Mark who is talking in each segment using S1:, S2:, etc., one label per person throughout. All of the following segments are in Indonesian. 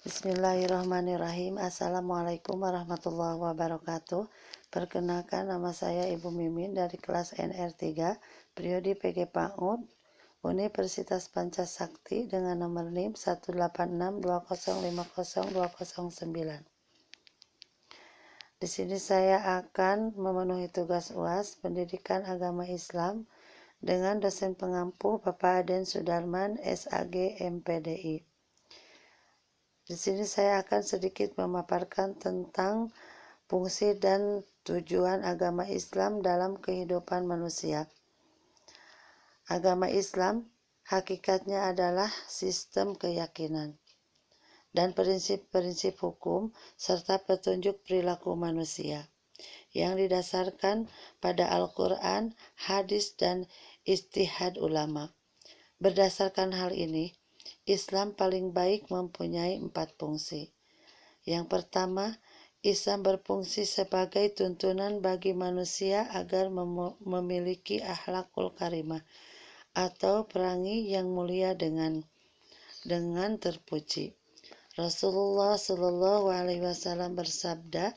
S1: Bismillahirrahmanirrahim. Assalamualaikum warahmatullahi wabarakatuh. Perkenalkan, nama saya Ibu Mimin dari kelas NR3, Priodi PG PAUD, Universitas Pancasakti dengan nomor NIM 18620502009. Di sini saya akan memenuhi tugas UAS Pendidikan Agama Islam dengan dosen pengampu Bapak Aden Sudarman, SAG, MPDI. Di sini saya akan sedikit memaparkan tentang fungsi dan tujuan agama Islam dalam kehidupan manusia. Agama Islam hakikatnya adalah sistem keyakinan dan prinsip-prinsip hukum serta petunjuk perilaku manusia yang didasarkan pada Al-Quran, hadis, dan ijtihad ulama. Berdasarkan hal ini, Islam paling baik mempunyai 4 fungsi. Yang pertama, Islam berfungsi sebagai tuntunan bagi manusia agar memiliki akhlakul karimah atau perangi yang mulia dengan terpuji. Rasulullah Shallallahu Alaihi Wasallam bersabda,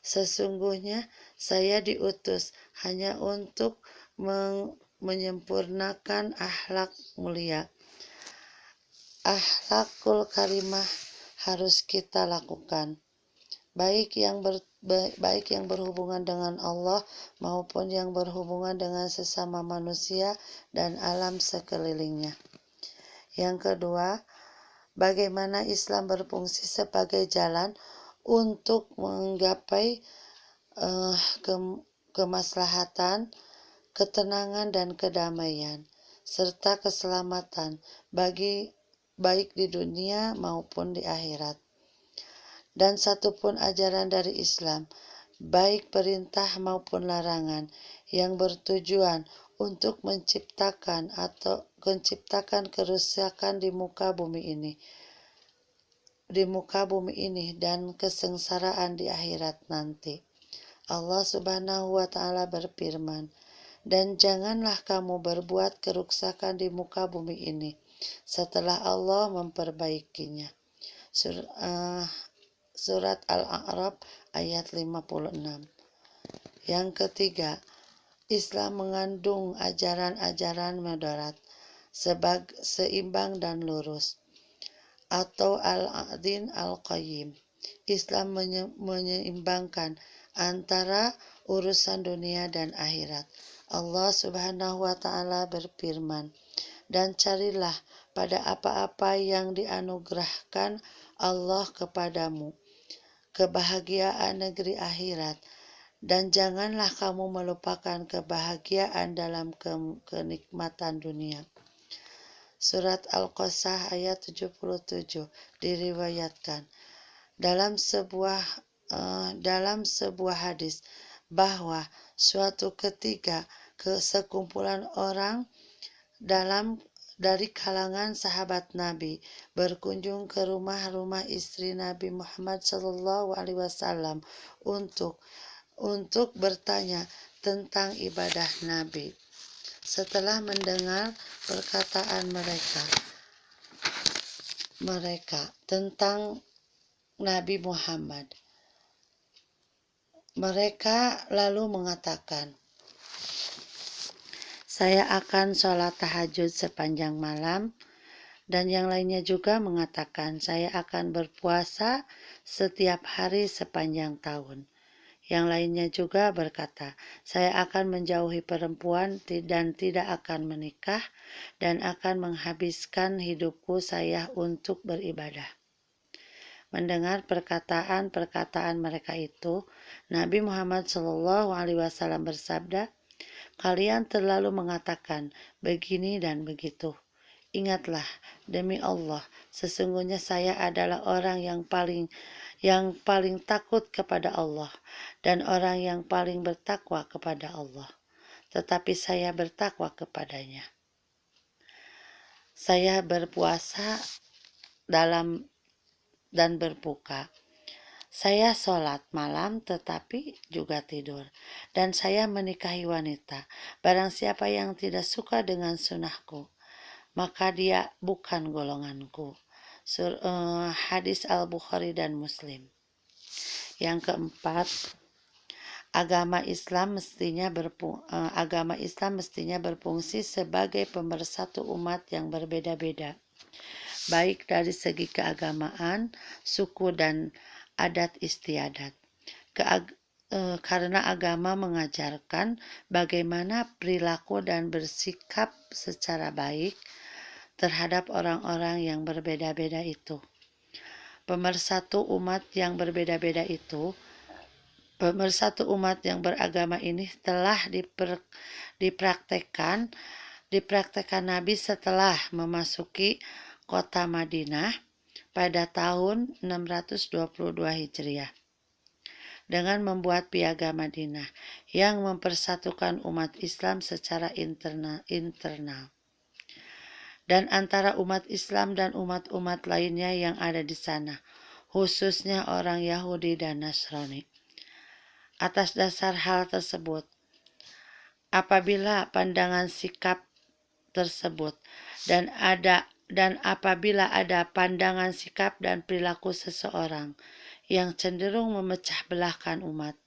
S1: "Sesungguhnya saya diutus hanya untuk menyempurnakan akhlak mulia." Akhlakul karimah harus kita lakukan, baik yang berhubungan dengan Allah maupun yang berhubungan dengan sesama manusia dan alam sekelilingnya. Yang kedua, bagaimana Islam berfungsi sebagai jalan untuk menggapai kemaslahatan, ketenangan dan kedamaian serta keselamatan baik di dunia maupun di akhirat. Dan satupun ajaran dari Islam, baik perintah maupun larangan, yang bertujuan untuk menciptakan kerusakan di muka bumi ini dan kesengsaraan di akhirat nanti. Allah Subhanahu wa Ta'ala berfirman, "Dan janganlah kamu berbuat kerusakan di muka bumi ini setelah Allah memperbaikinya." Surat Al-A'raf ayat 56. Yang ketiga, Islam mengandung ajaran-ajaran moderat, seimbang dan lurus, atau Al-Adin Al-Qayyim. Islam menyeimbangkan antara urusan dunia dan akhirat. Allah Subhanahu wa Ta'ala berfirman, "Dan carilah pada apa-apa yang dianugerahkan Allah kepadamu kebahagiaan negeri akhirat, dan janganlah kamu melupakan kebahagiaan dalam kenikmatan dunia." Surat Al-Qasas ayat 77 diriwayatkan dalam sebuah hadis bahwa suatu ketika sekumpulan orang dari kalangan sahabat Nabi berkunjung ke rumah-rumah istri Nabi Muhammad SAW untuk bertanya tentang ibadah Nabi. Setelah mendengar perkataan mereka tentang Nabi Muhammad, mereka lalu mengatakan, "Saya akan sholat tahajud sepanjang malam." Dan yang lainnya juga mengatakan, "Saya akan berpuasa setiap hari sepanjang tahun." Yang lainnya juga berkata, "Saya akan menjauhi perempuan dan tidak akan menikah dan akan menghabiskan hidupku saya untuk beribadah." Mendengar perkataan mereka itu, Nabi Muhammad SAW bersabda, "Kalian terlalu mengatakan begini dan begitu. Ingatlah, demi Allah, sesungguhnya saya adalah orang yang paling takut kepada Allah dan orang yang paling bertakwa kepada Allah. Tetapi saya bertakwa kepadanya. Saya berpuasa dan berbuka. Saya sholat malam tetapi juga tidur. Dan saya menikahi wanita. Barang siapa yang tidak suka dengan sunnahku, maka dia bukan golonganku." Hadis Al-Bukhari dan Muslim. Yang keempat, agama Islam mestinya berfungsi sebagai pemersatu umat yang berbeda-beda, baik dari segi keagamaan, suku, dan adat istiadat. Karena agama mengajarkan bagaimana perilaku dan bersikap secara baik terhadap orang-orang yang berbeda-beda itu. Pemersatu umat yang beragama ini telah dipraktekkan Nabi setelah memasuki kota Madinah pada tahun 622 Hijriah dengan membuat piagam Madinah yang mempersatukan umat Islam secara internal dan antara umat Islam dan umat-umat lainnya yang ada di sana, khususnya orang Yahudi dan Nasrani. Atas dasar hal tersebut, apabila pandangan sikap tersebut dan apabila ada pandangan sikap dan perilaku seseorang yang cenderung memecah belahkan umat,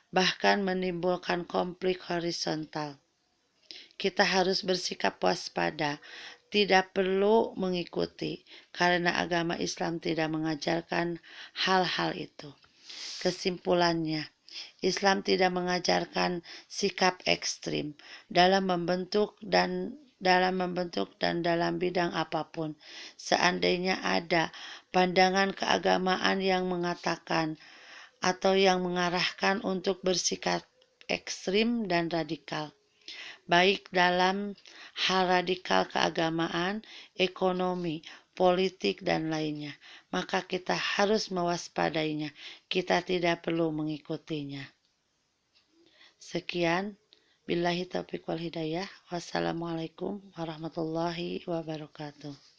S1: bahkan menimbulkan konflik horizontal, kita harus bersikap waspada, tidak perlu mengikuti, karena agama Islam tidak mengajarkan hal-hal itu. Kesimpulannya, Islam tidak mengajarkan sikap ekstrim dalam membentuk dan dalam bidang apapun. Seandainya ada pandangan keagamaan yang mengatakan atau yang mengarahkan untuk bersikap ekstrim dan radikal, baik dalam hal radikal keagamaan, ekonomi, politik, dan lainnya, maka kita harus mewaspadainya. Kita tidak perlu mengikutinya. Sekian. Billahi taufiq wal hidayah. Wassalamualaikum warahmatullahi wabarakatuh.